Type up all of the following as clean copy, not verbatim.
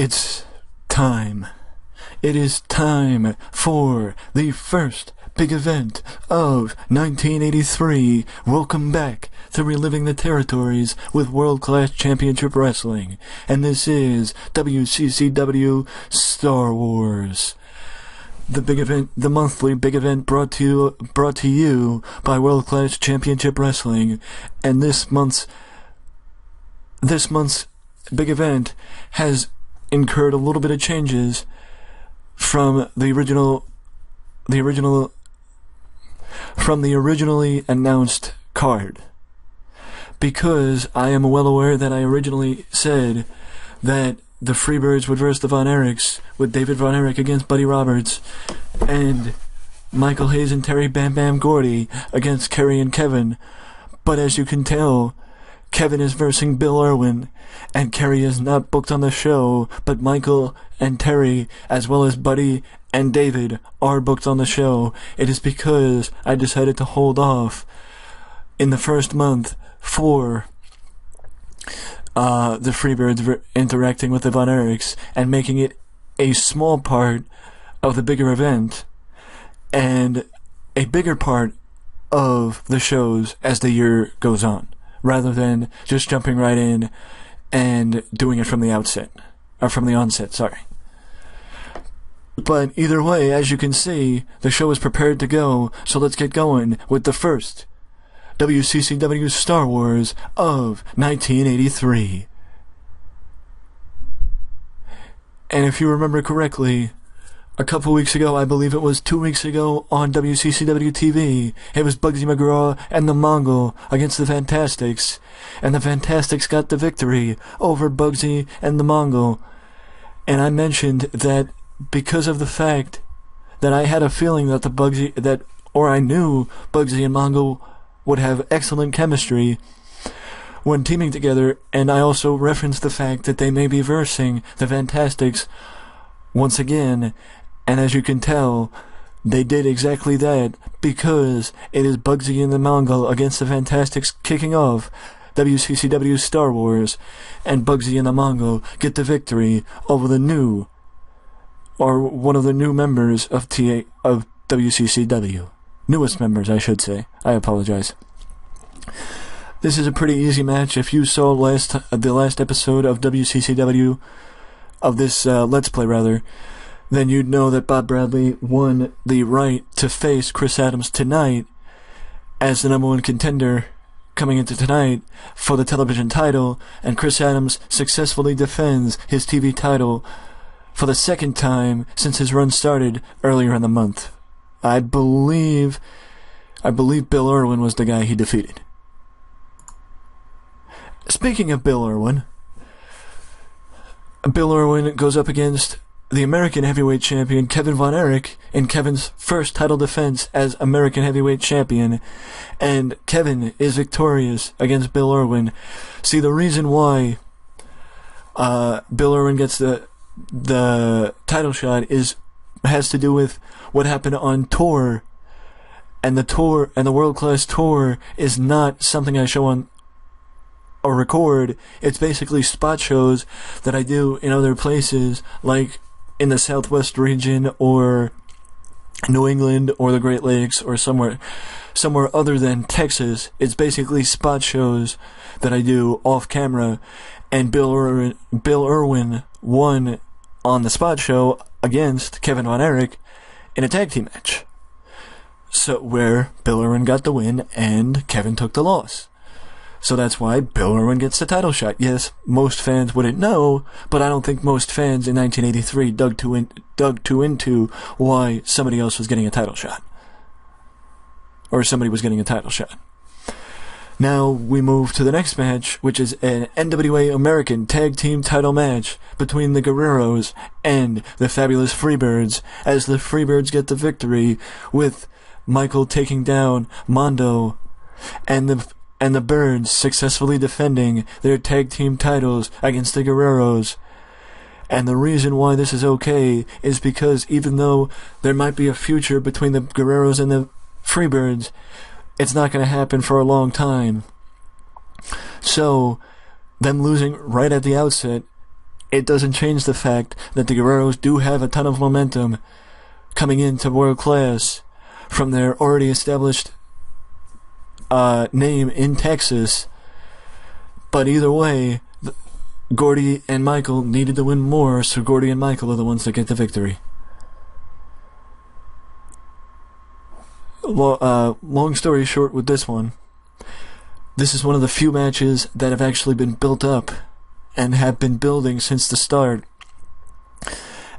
It's time. It is time for the first big event of 1983. Welcome back to Reliving the Territories with World Class Championship Wrestling. And this is WCCW Star Wars. The big event, the monthly big event brought to you by World Class Championship Wrestling. And this month's big event has incurred a little bit of changes from the originally announced card, because I am well aware that I originally said that the Freebirds would verse the Von Erichs, with David Von Erich against Buddy Roberts, and Michael Hayes and Terry Bam Bam Gordy against Kerry and Kevin. But as you can tell, Kevin is versing Bill Irwin, and Kerry is not booked on the show, but Michael and Terry, as well as Buddy and David, are booked on the show. It is because I decided to hold off in the first month for the Freebirds interacting with the Von Erichs and making it a small part of the bigger event and a bigger part of the shows as the year goes on, rather than just jumping right in and doing it from the onset, sorry. But either way, as you can see, the show is prepared to go, so let's get going with the first WCCW Star Wars of 1983. And if you remember correctly, a couple weeks ago, I believe it was 2 weeks ago, on WCCW TV, it was Bugsy McGraw and the Mongol against the Fantastics, and the Fantastics got the victory over Bugsy and the Mongol. And I mentioned that because of the fact that I had a feeling that I knew Bugsy and Mongol would have excellent chemistry when teaming together, and I also referenced the fact that they may be versing the Fantastics once again. And as you can tell, they did exactly that, because it is Bugsy and the Mongol against the Fantastics kicking off WCCW Star Wars, and Bugsy and the Mongol get the victory over one of the new members of WCCW. Newest members, I should say. I apologize. This is a pretty easy match. If you saw the last episode of WCCW, of this Let's Play rather, then you'd know that Bob Bradley won the right to face Chris Adams tonight as the number one contender coming into tonight for the television title, and Chris Adams successfully defends his TV title for the second time since his run started earlier in the month. I believe Bill Irwin was the guy he defeated. Speaking of Bill Irwin goes up against the American Heavyweight Champion Kevin Von Erich in Kevin's first title defense as American Heavyweight Champion, and Kevin is victorious against Bill Irwin. See, the reason why Bill Irwin gets the title shot has to do with what happened on tour, and the World Class Tour is not something I show on or record. It's basically spot shows that I do in other places, like in the Southwest region or New England or the Great Lakes or somewhere other than Texas. It's basically spot shows that I do off camera, and Bill Irwin won on the spot show against Kevin Von Erich in a tag team match, so where Bill Irwin got the win and Kevin took the loss. So that's why Bill Irwin gets the title shot. Yes, most fans wouldn't know, but I don't think most fans in 1983 dug too into why somebody else was getting a title shot. Or somebody was getting a title shot. Now we move to the next match, which is an NWA American Tag Team title match between the Guerreros and the Fabulous Freebirds, as the Freebirds get the victory with Michael taking down Mondo, and the Birds successfully defending their tag team titles against the Guerreros. And the reason why this is okay is because even though there might be a future between the Guerreros and the Freebirds, it's not going to happen for a long time. So, them losing right at the outset it doesn't change the fact that the Guerreros do have a ton of momentum coming into world class from their already established name in Texas. But either way, Gordy and Michael needed to win more, so Gordy and Michael are the ones that get the victory. Long story short with this one, this is one of the few matches that have actually been built up and have been building since the start,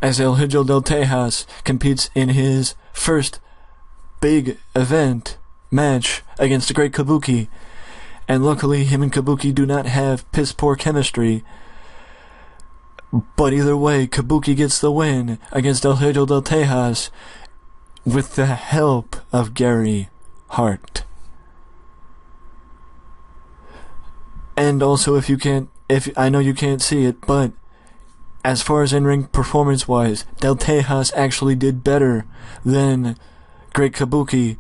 as El Hijo del Tejas competes in his first big event match against the great Kabuki, and luckily him and Kabuki do not have piss poor chemistry, but either way, Kabuki gets the win against El Hijo del Tejas with the help of Gary Hart. And also, if I know you can't see it, but as far as in-ring performance-wise, Del Tejas actually did better than Great Kabuki,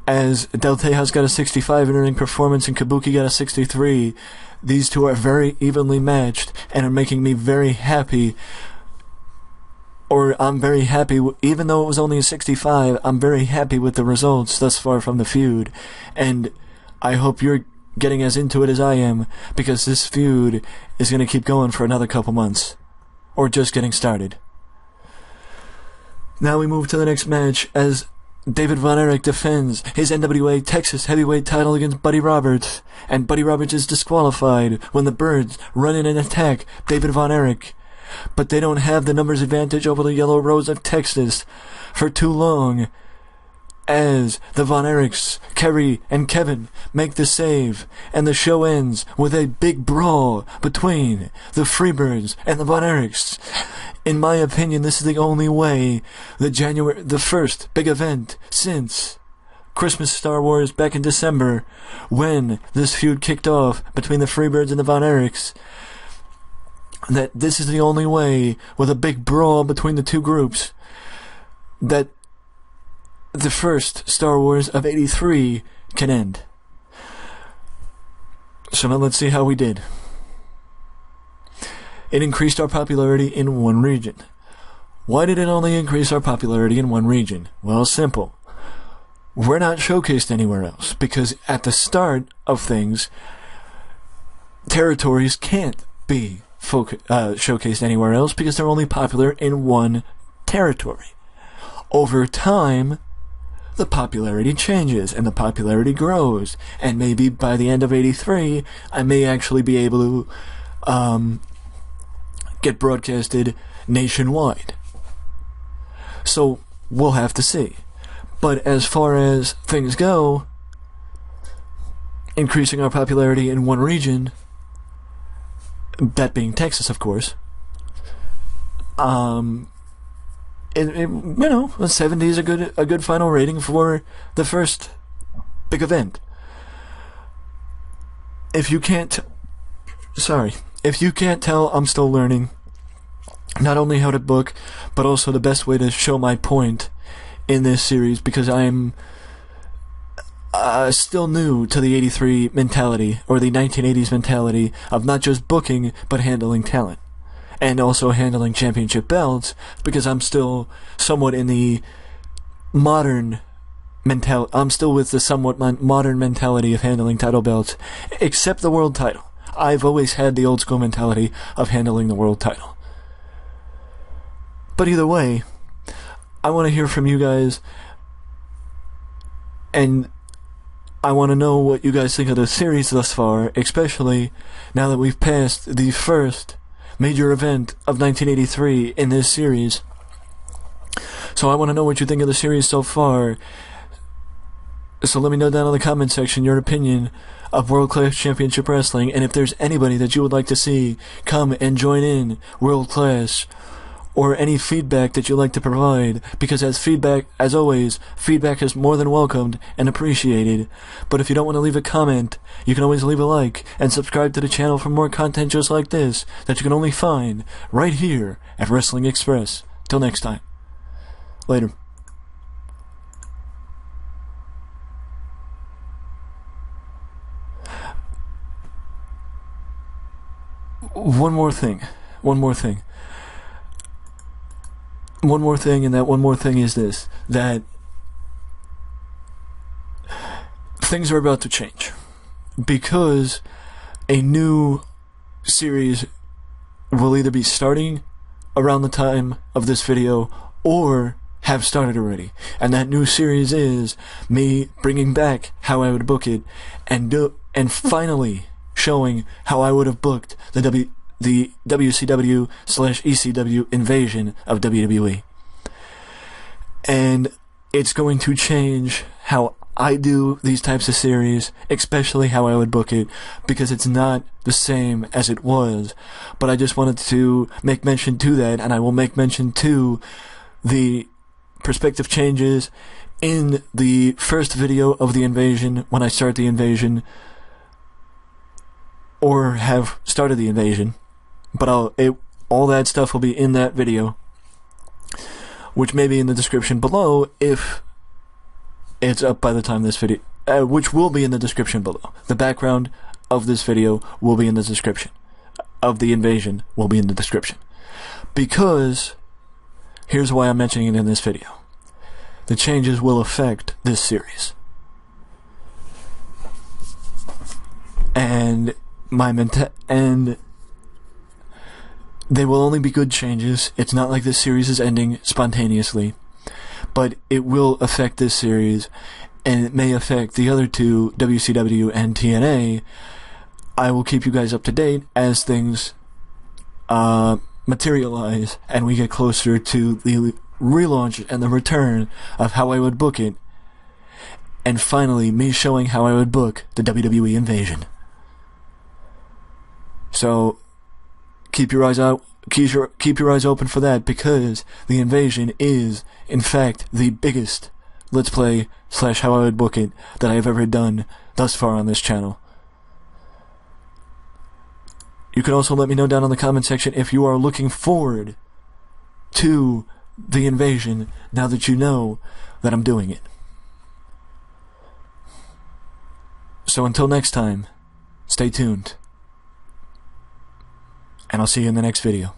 as Del Tejas got a 65 in-ring performance and Kabuki got a 63. These two are very evenly matched and are making me very happy. Or I'm very happy, even though it was only a 65, I'm very happy with the results thus far from the feud. And I hope you're getting as into it as I am, because this feud is going to keep going for another couple months. Or just getting started. Now we move to the next match, as David Von Erich defends his NWA Texas Heavyweight title against Buddy Roberts, and Buddy Roberts is disqualified when the Birds run in and attack David Von Erich. But they don't have the numbers advantage over the Yellow Rose of Texas for too long, as the Von Erichs, Kerry and Kevin, make the save, and the show ends with a big brawl between the Freebirds and the Von Erichs. In my opinion, this is the only way the first big event since Christmas Star Wars back in December, when this feud kicked off between the Freebirds and the Von Erichs, that this is the only way, with a big brawl between the two groups, that the first Star Wars of '83 can end. So now let's see how we did. It increased our popularity in one region. Why did it only increase our popularity in one region? Well, simple. We're not showcased anywhere else, because at the start of things, territories can't be showcased anywhere else because they're only popular in one territory. Over time, the popularity changes and the popularity grows, and maybe by the end of '83, I may actually be able to get broadcasted nationwide. So we'll have to see. But as far as things go, increasing our popularity in one region, that being Texas, of course, a 70 is a good final rating for the first big event. If you can't tell, I'm still learning not only how to book, but also the best way to show my point in this series, because I'm still new to the '83 mentality, or the 1980s mentality, of not just booking, but handling talent. And also handling championship belts, because I'm still somewhat in the modern mentality. I'm still with the somewhat modern mentality of handling title belts, except the world title. I've always had the old school mentality of handling the world title. But either way, I want to hear from you guys, and I want to know what you guys think of the series thus far, especially now that we've passed the first major event of 1983 in this series. So I want to know what you think of the series so far. So let me know down in the comment section your opinion of World Class Championship Wrestling, and if there's anybody that you would like to see come and join in World Class, or any feedback that you'd like to provide, because as always, feedback is more than welcomed and appreciated. But if you don't want to leave a comment, you can always leave a like and subscribe to the channel for more content just like this that you can only find right here at Wrestling Express. Till next time. Later. one more thing, and that one more thing is this, that things are about to change, because a new series will either be starting around the time of this video or have started already, and that new series is me bringing back how I would book it, and finally showing how I would have booked the WCW/ECW invasion of WWE. And it's going to change how I do these types of series, especially how I would book it, because it's not the same as it was. But I just wanted to make mention to that, and I will make mention to the perspective changes in the first video of the invasion, when I start the invasion, or have started the invasion. But all that stuff will be in that video, which may be in the description below if it's up by the time this video, which will be in the description below. The background of this video will be in the description. Of the invasion will be in the description. Because, here's why I'm mentioning it in this video. The changes will affect this series. And they will only be good changes. It's not like this series is ending spontaneously. But it will affect this series, and it may affect the other two, WCW and TNA. I will keep you guys up to date as things materialize and we get closer to the relaunch and the return of how I would book it, and finally me showing how I would book the WWE invasion. So keep your eyes out. Keep your eyes open for that, because the invasion is, in fact, the biggest Let's Play / how I would book it that I have ever done thus far on this channel. You can also let me know down in the comment section if you are looking forward to the invasion now that you know that I'm doing it. So until next time, stay tuned. And I'll see you in the next video.